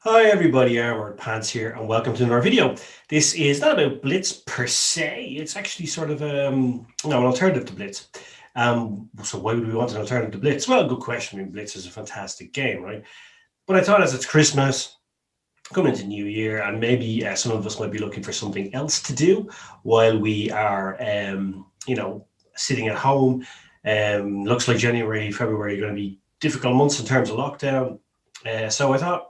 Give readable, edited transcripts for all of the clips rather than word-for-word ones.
Hi everybody, Armored Pants here and welcome to another video. This is not about Blitz per se, it's actually sort of an alternative to Blitz. So why would we want an alternative to Blitz? Well, good question. I mean, Blitz is a fantastic game, right? But I thought as it's Christmas, coming into New Year, and maybe some of us might be looking for something else to do while we are, sitting at home. Looks like January, February are going to be difficult months in terms of lockdown. So I thought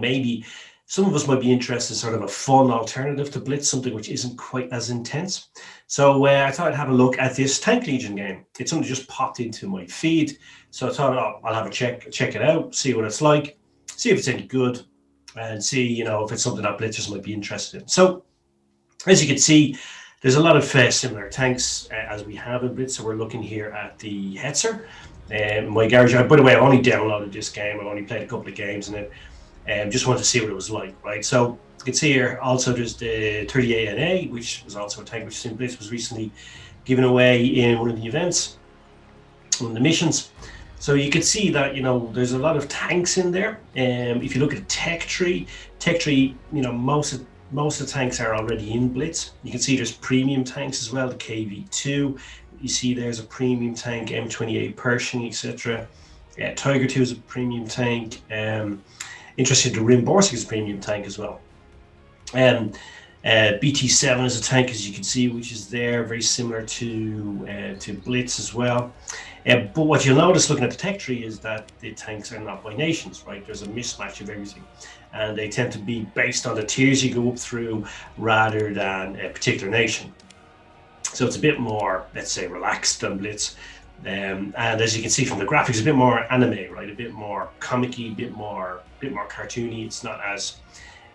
maybe some of us might be interested in sort of a fun alternative to Blitz, something which isn't quite as intense. So I thought I'd have a look at this Tank Legion game. It's only just popped into my feed. So I thought, I'll have a check it out, see what it's like, see if it's any good, and see, if it's something that Blitzers might be interested in. So as you can see, there's a lot of similar tanks as we have in Blitz. So we're looking here at the Hetzer. My garage, by the way, I've only downloaded this game. I've only played a couple of games in it. Just wanted to see what it was like, right? So you can see here also there's the 38NA, which was also a tank which in Blitz was recently given away in one of the events, one of the missions. So you can see that, there's a lot of tanks in there. If you look at tech tree, most of the tanks are already in Blitz. You can see there's premium tanks as well, the KV2. You see there's a premium tank, M28 Pershing, etc. Tiger 2 is a premium tank. Interesting, the Rim Borsig is a premium tank as well. BT7 is a tank, as you can see, which is there, very similar to Blitz as well. But what you'll notice looking at the tech tree is that the tanks are not by nations, right? There's a mismatch of everything. And they tend to be based on the tiers you go up through rather than a particular nation. So it's a bit more, let's say, relaxed than Blitz. And as you can see from the graphics, a bit more anime, right? A bit more comic-y, a bit more cartoony. It's not as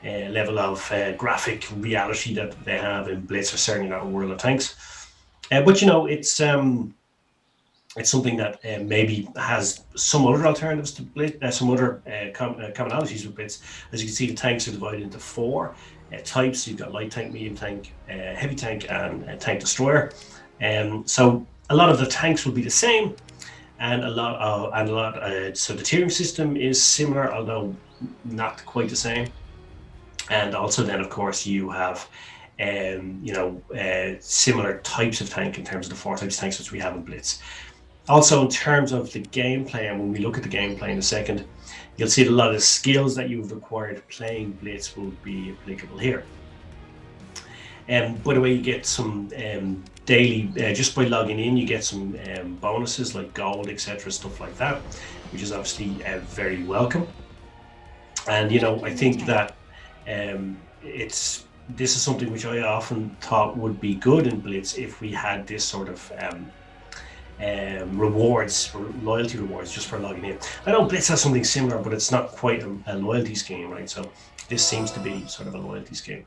level of graphic reality that they have in Blitz, or certainly not in World of Tanks. But it's something that maybe has some other alternatives to Blitz, some other commonalities with Blitz. As you can see, the tanks are divided into four types. You've got light tank, medium tank, heavy tank, and tank destroyer. So a lot of the tanks will be the same, and so the tiering system is similar, although not quite the same. And also then, of course, you have similar types of tank in terms of the four types of tanks which we have in Blitz. Also, in terms of the gameplay, and when we look at the gameplay in a second, you'll see that a lot of the skills that you've acquired playing Blitz will be applicable here. By the way, you get some daily, just by logging in, you get some bonuses like gold, etc., stuff like that, which is obviously very welcome. And I think that this is something which I often thought would be good in Blitz if we had this sort of rewards, loyalty rewards, just for logging in. I know Blitz has something similar, but it's not quite a loyalty scheme, right? So this seems to be sort of a loyalty scheme.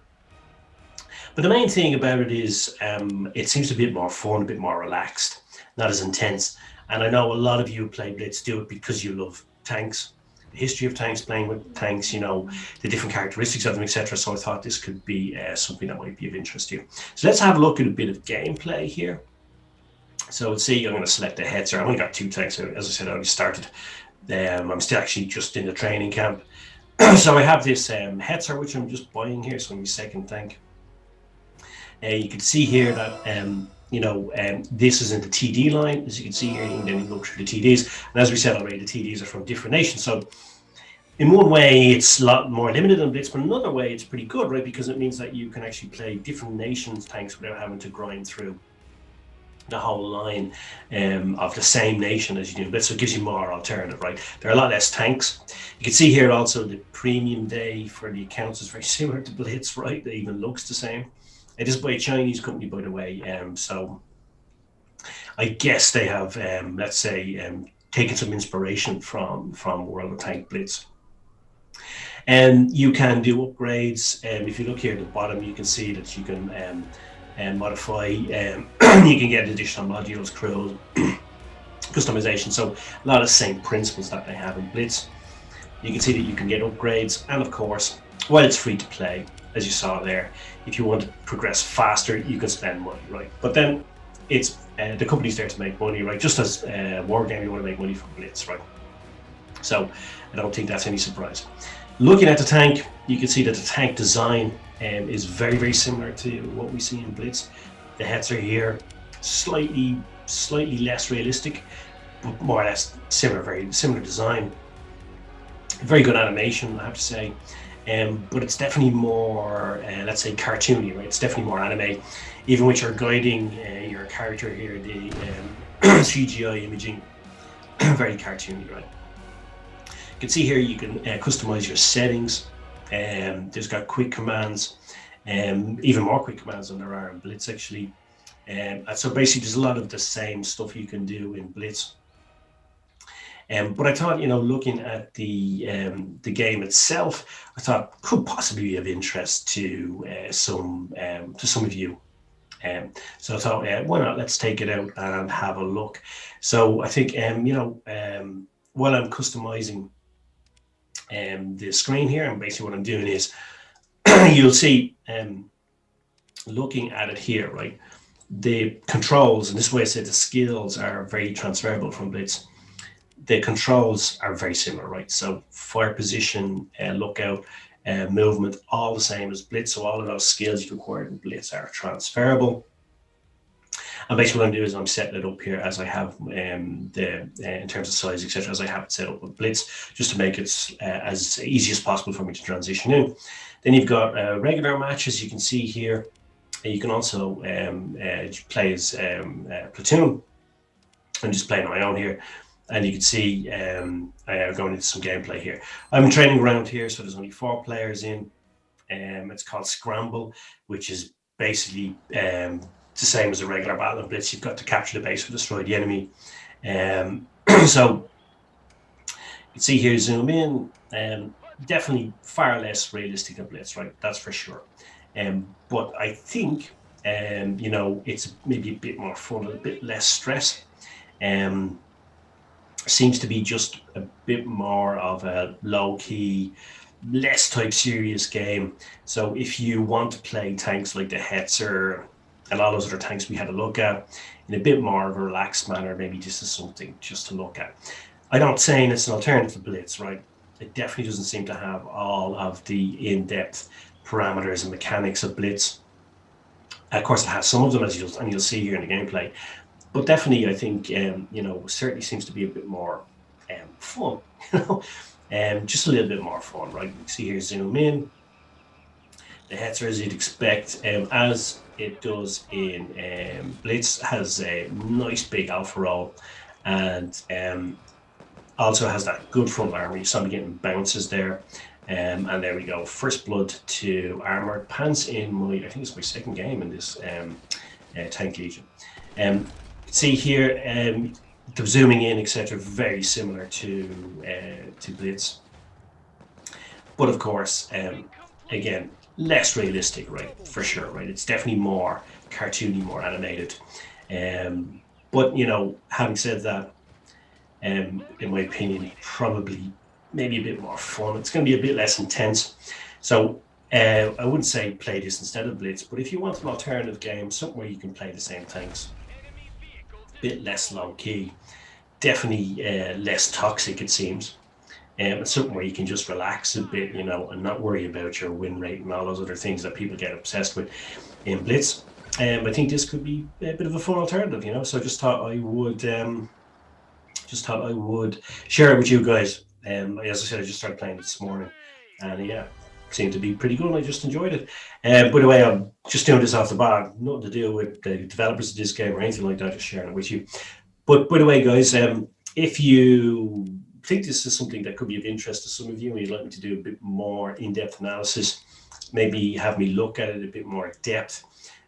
But the main thing about it is it seems to be a bit more fun, a bit more relaxed, not as intense. And I know a lot of you who play Blitz do it because you love tanks, the history of tanks, playing with tanks, the different characteristics of them, etc. So I thought this could be something that might be of interest to you. So let's have a look at a bit of gameplay here. So let's see, I'm going to select the Hetzer. I've only got two tanks. As I said, I already started. I'm still actually just in the training camp. So I have this Hetzer, which I'm just buying here. So I'm my second tank. You can see here that this is in the TD line, as you can see here, and then you go through the TDs. And as we said already, the TDs are from different nations. So in one way, it's a lot more limited than Blitz, but another way, it's pretty good, right? Because it means that you can actually play different nations' tanks without having to grind through the whole line of the same nation as you do Blitz. So it gives you more alternative, right? There are a lot less tanks. You can see here also the premium day for the accounts is very similar to Blitz, right? It even looks the same. It is by a Chinese company, by the way. So I guess they have, let's say, taken some inspiration from World of Tank Blitz. And you can do upgrades. If you look here at the bottom, you can see that you can modify. You can get additional modules, crews, customization. So a lot of the same principles that they have in Blitz. You can see that you can get upgrades, and of course, while it's free to play, as you saw there, if you want to progress faster, you can spend money, right? But then it's the company's there to make money, right? Just as Wargame, you want to make money from Blitz, right? So I don't think that's any surprise. Looking at the tank, you can see that the tank design is very, very similar to what we see in Blitz. The heads are here, slightly less realistic, but more or less similar, very similar design. Very good animation, I have to say. But it's definitely more, let's say, cartoony, right? It's definitely more anime. Even with your guiding your character here, the CGI imaging, very cartoony, right? You can see here you can customize your settings. There's got quick commands, even more quick commands than there are in Blitz, actually. And so basically, there's a lot of the same stuff you can do in Blitz. But I thought, looking at the game itself, I thought could possibly be of interest to some of you. So I thought, why not? Let's take it out and have a look. So I think, while I'm customizing the screen here, and basically what I'm doing is, you'll see, looking at it here, right? The controls, and this way I said the skills are very transferable from Blitz. The controls are very similar, right? So fire position, lookout, movement, all the same as Blitz. So all of those skills you require in Blitz are transferable. And basically what I'm doing is I'm setting it up here as I have in terms of size, etc., as I have it set up with Blitz, just to make it as easy as possible for me to transition in. Then you've got regular matches, you can see here. You can also play as platoon. I'm just playing on my own here. And you can see going into some gameplay here. I'm training ground here, so there's only 4 players in. It's called Scramble, which is basically the same as a regular battle of Blitz. You've got to capture the base or destroy the enemy. So you can see here, zoom in. Definitely far less realistic than Blitz, right? That's for sure. But I think, it's maybe a bit more fun, a bit less stress. Seems to be just a bit more of a low-key, less type serious game. So if you want to play tanks like the Hetzer and all those other tanks we had a look at in a bit more of a relaxed manner, maybe this is something just to look at. I'm not saying it's an alternative to Blitz, right? It definitely doesn't seem to have all of the in-depth parameters and mechanics of Blitz. Of course, it has some of them, as you'll see here in the gameplay. But definitely, I think, certainly seems to be a bit more fun, just a little bit more fun, right? You can see here, zoom in. The Hetzer, as you'd expect, as it does in Blitz, has a nice big alpha roll, and also has that good front armor. You saw me getting bounces there. And there we go. First blood to armored pants in I think it's my second game in this Tank Legion. See here, the zooming in, etc., very similar to Blitz, but of course, again, less realistic, right? For sure, right? It's definitely more cartoony, more animated. But having said that, in my opinion, probably maybe a bit more fun. It's going to be a bit less intense. So I wouldn't say play this instead of Blitz, but if you want an alternative game, something where you can play the same tanks, bit less low key, definitely less toxic, it seems. It's something where you can just relax a bit, and not worry about your win rate and all those other things that people get obsessed with in Blitz. I think this could be a bit of a fun alternative, So I just thought I would share it with you guys. As I said, I just started playing this morning, and yeah, seemed to be pretty good. I just enjoyed it. By the way, I'm just doing this off the bat, nothing to do with the developers of this game or anything like that, just sharing it with you. But by the way, guys, if you think this is something that could be of interest to some of you and you'd like me to do a bit more in-depth analysis, maybe have me look at it a bit more depth,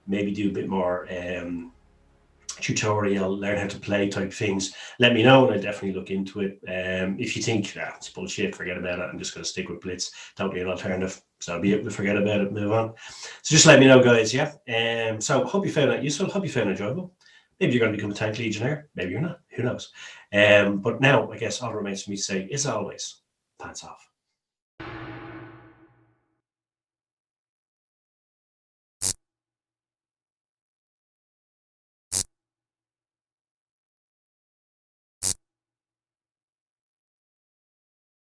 maybe do a bit more tutorial, learn how to play type things, let me know and I'll definitely look into it. If you think it's bullshit, forget about it, I'm just going to stick with Blitz, don't need an alternative, so I'll be able to forget about it, move on. So just let me know, guys. So hope you found that useful, hope you found it enjoyable. Maybe you're going to become a Tank Legionnaire, maybe you're not, who knows. But now I guess all remains for me to say, as always, pants off.